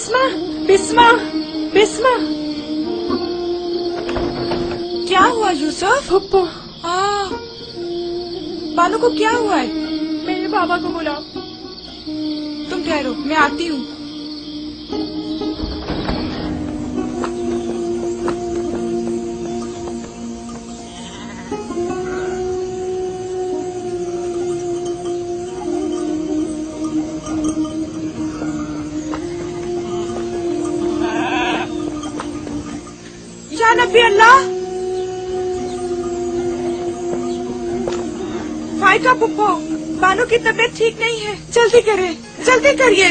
بسمہ بسمہ بسمہ، کیا ہوا یوسف؟ پھپھو بانو کو کیا ہوا ہے؟ میرے بابا کو بلاؤ۔ تم ٹھہرو، میں آتی ہوں۔ یا نبی اللہ، فائقہ پھپھو، بانو کی طبیعت ٹھیک نہیں ہے، جلدی کرے، جلدی کریے۔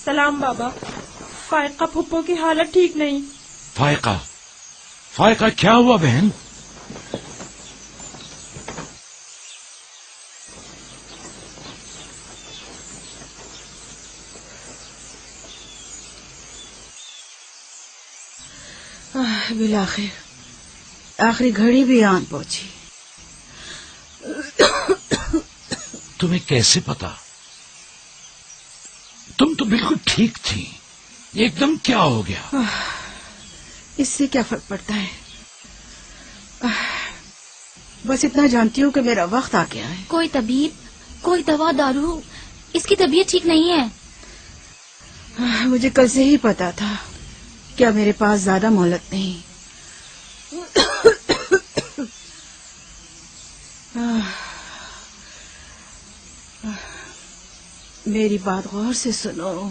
سلام بابا، فائقہ پھپھو کی حالت ٹھیک نہیں۔ فائقہ فائقہ کیا ہوا بہن؟ بالآخر آخری گھڑی بھی آن پہنچی۔ تمہیں کیسے پتا؟ تم تو بالکل ٹھیک تھی، ایک دم کیا ہو گیا؟ اس سے کیا فرق پڑتا ہے؟ بس اتنا جانتی ہوں کہ میرا وقت آ گیا ہے۔ کوئی طبیب، کوئی دوا دارو، اس کی طبیعت ٹھیک نہیں ہے۔ مجھے کل سے ہی پتا تھا، کیا میرے پاس زیادہ مہلت نہیں۔ میری بات غور سے سنو۔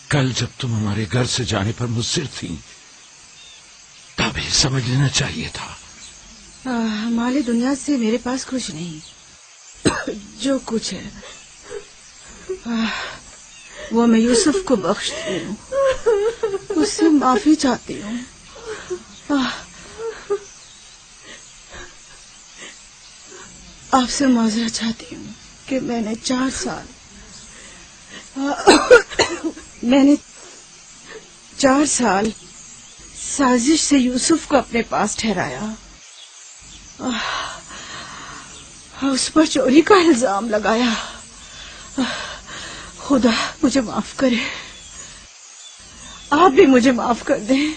کل جب تم ہمارے گھر سے جانے پر مصر تھی تب ہی سمجھ لینا چاہیے تھا۔ مال دنیا سے میرے پاس کچھ نہیں، جو کچھ ہے وہ میں یوسف کو بخشتی ہوں، اس سے معافی چاہتی ہوں۔ آپ سے معذرت چاہتی ہوں کہ میں نے 4 سال سازش سے یوسف کو اپنے پاس ٹھہرایا، اس پر چوری کا الزام لگایا۔ خدا مجھے معاف کرے، آپ بھی مجھے معاف کر دیں۔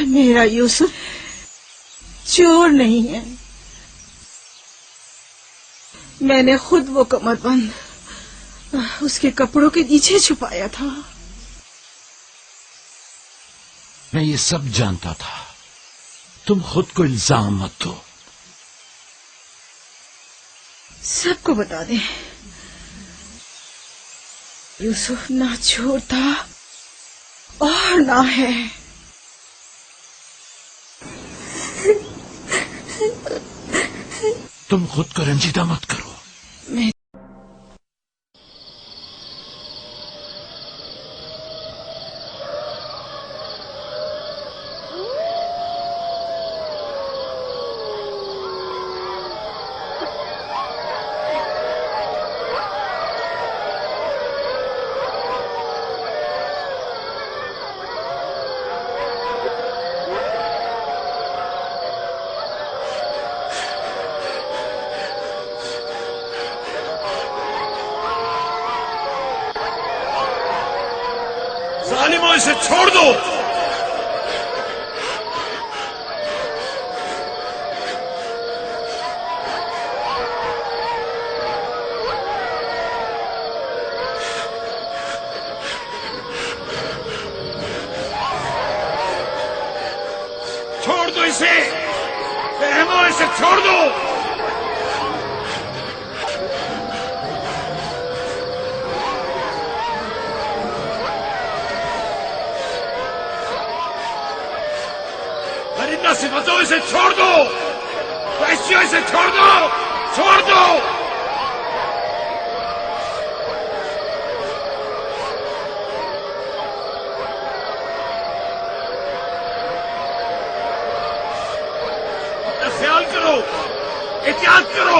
میرا یوسف چور نہیں ہے، میں نے خود وہ کمر بند اس کے کپڑوں کے نیچے چھپایا تھا۔ میں یہ سب جانتا تھا، تم خود کو الزام مت دو۔ سب کو بتا دیں، یوسف نہ چور تھا اور نہ ہے۔ تم خود کو رنجیدہ مت کرو۔ میں ظالموں، اسے چھوڑ دو۔ چھوڑ دو اسے، رحمو، اسے چھوڑ دو۔ صفتوں، اسے چھوڑ دو۔ وحشیوں، اسے چھوڑ دو، چھوڑ دو۔ اپنا خیال کرو، احتیاط کرو۔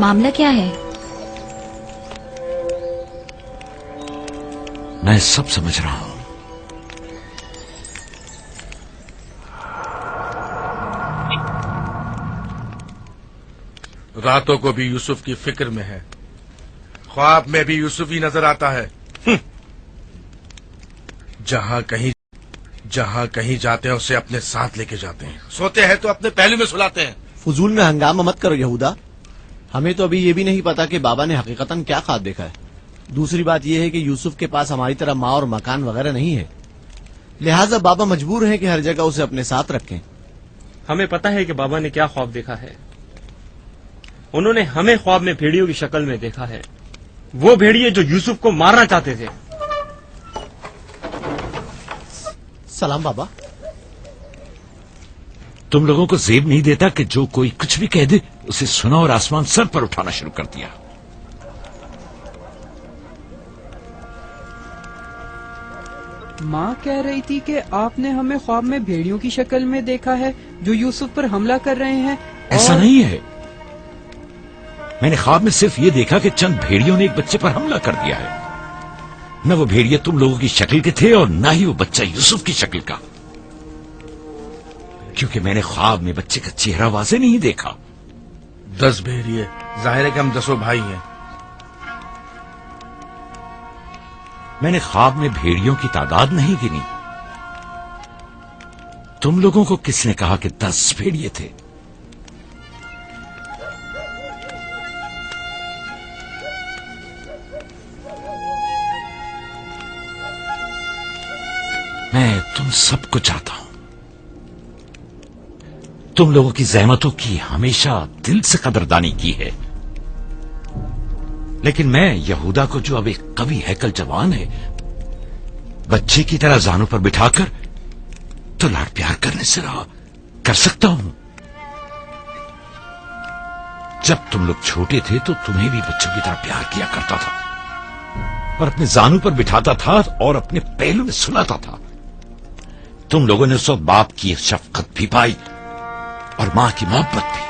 معاملہ کیا ہے؟ میں سب سمجھ رہا ہوں. راتوں کو بھی یوسف کی فکر میں ہے، خواب میں بھی یوسف ہی نظر آتا ہے. جہاں کہیں جاتے ہیں اسے اپنے ساتھ لے کے جاتے ہیں، سوتے ہیں تو اپنے پہلو میں سلاتے ہیں. فضول میں ہنگامہ مت کرو یہودا. ہمیں تو ابھی یہ بھی نہیں پتا کہ بابا نے حقیقتاً کیا خواب دیکھا ہے. دوسری بات یہ ہے کہ یوسف کے پاس ہماری طرح ماں اور مکان وغیرہ نہیں ہے، لہٰذا بابا مجبور ہیں کہ ہر جگہ اسے اپنے ساتھ رکھیں. ہمیں پتا ہے کہ بابا نے کیا خواب دیکھا ہے. انہوں نے ہمیں خواب میں بھیڑیوں کی شکل میں دیکھا ہے، وہ بھیڑیے جو یوسف کو مارنا چاہتے تھے. سلام بابا. تم لوگوں کو زیب نہیں دیتا کہ جو کوئی کچھ بھی کہہ دے اسے سنا اور آسمان سر پر اٹھانا شروع کر دیا. ماں کہہ رہی تھی کہ آپ نے ہمیں خواب میں بھیڑیوں کی شکل میں دیکھا ہے جو یوسف پر حملہ کر رہے ہیں. ایسا نہیں ہے، میں نے خواب میں صرف یہ دیکھا کہ چند بھیڑیوں نے ایک بچے پر حملہ کر دیا ہے. نہ وہ بھیڑیے تم لوگوں کی شکل کے تھے اور نہ ہی وہ بچہ یوسف کی شکل کا، کیونکہ میں نے خواب میں بچے کا چہرہ واضح نہیں دیکھا. 10 بھیڑیے، ظاہر ہے کہ ہم 10 بھائی ہیں. میں نے خواب میں بھیڑیوں کی تعداد نہیں گنی. تم لوگوں کو کس نے کہا کہ 10 بھیڑیے تھے؟ میں تم سب کو چاہتا ہوں. تم لوگوں کی زحمتوں کی ہمیشہ دل سے قدردانی کی ہے، لیکن میں یہودا کو جو اب ایک قوی ہیکل جوان ہے بچے کی طرح زانوں پر بٹھا کر تو لاڈ پیار کرنے سے رہا کر سکتا ہوں. جب تم لوگ چھوٹے تھے تو تمہیں بھی بچوں کی طرح پیار کیا کرتا تھا اور اپنے زانوں پر بٹھاتا تھا اور اپنے پہلو میں سلاتا تھا. تم لوگوں نے اس وقت باپ کی شفقت بھی پائی اور ماں کی محبت بھی.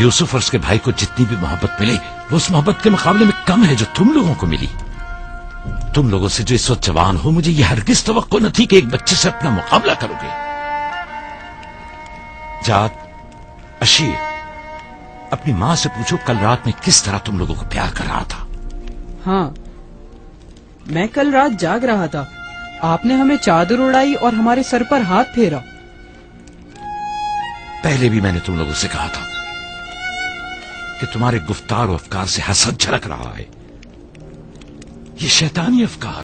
یوسف اور اس کے بھائی کو جتنی بھی محبت ملی وہ اس محبت کے مقابلے میں کم ہے جو تم لوگوں کو ملی. تم لوگوں سے جو اس وقت جوان ہو مجھے یہ ہرگز توقع نہ تھی کہ ایک بچے سے اپنا مقابلہ کرو گے. جات، اشیر، اپنی ماں سے پوچھو کل رات میں کس طرح تم لوگوں کو پیار کر رہا تھا. ہاں، میں کل رات جاگ رہا تھا. آپ نے ہمیں چادر اڑائی اور ہمارے سر پر ہاتھ پھیرا. پہلے بھی میں نے تم لوگوں سے کہا تھا کہ تمہارے گفتار و افکار سے حسد جھلک رہا ہے. یہ شیطانی افکار